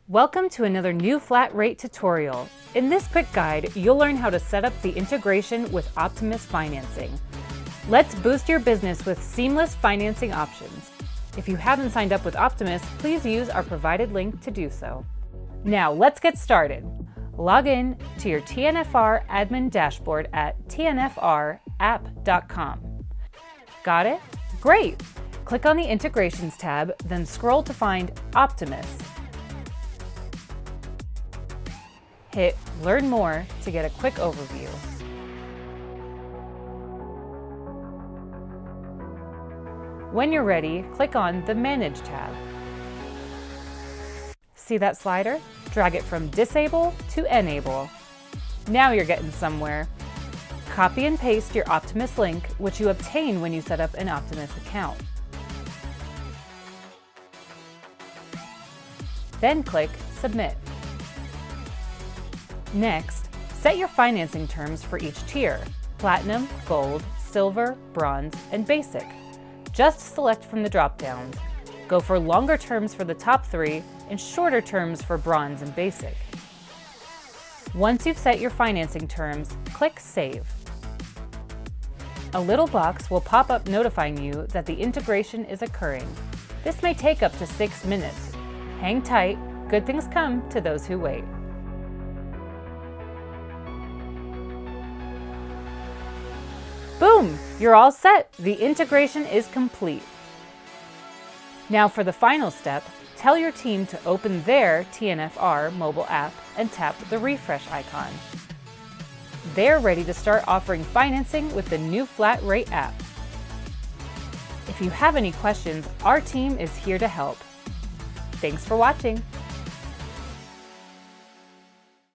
Welcome to another new flat rate tutorial. In this quick guide, you'll learn how to set up the integration with Optimus Financing. Let's boost your business with seamless financing options. If you haven't signed up with Optimus, please use our provided link to do so. Now let's get started. Log in to your TNFR admin dashboard at tnfrapp.com. Got it? Great! Click on the Integrations tab, then scroll to find Optimus. Hit Learn More to get a quick overview. When you're ready, click on the Manage tab. See that slider? Drag it from Disable to Enable. Now you're getting somewhere. Copy and paste your Optimus link, which you obtain when you set up an Optimus account. Then click Submit. Next, set your financing terms for each tier: Platinum, Gold, Silver, Bronze, and Basic. Just select from the drop-downs. Go for longer terms for the top three and shorter terms for Bronze and Basic. Once you've set your financing terms, click Save. A little box will pop up notifying you that the integration is occurring. This may take up to 6 minutes. Hang tight, good things come to those who wait. Boom! You're all set! The integration is complete. Now for the final step, tell your team to open their TNFR mobile app and tap the refresh icon. They're ready to start offering financing with the new flat rate app. If you have any questions, our team is here to help. Thanks for watching.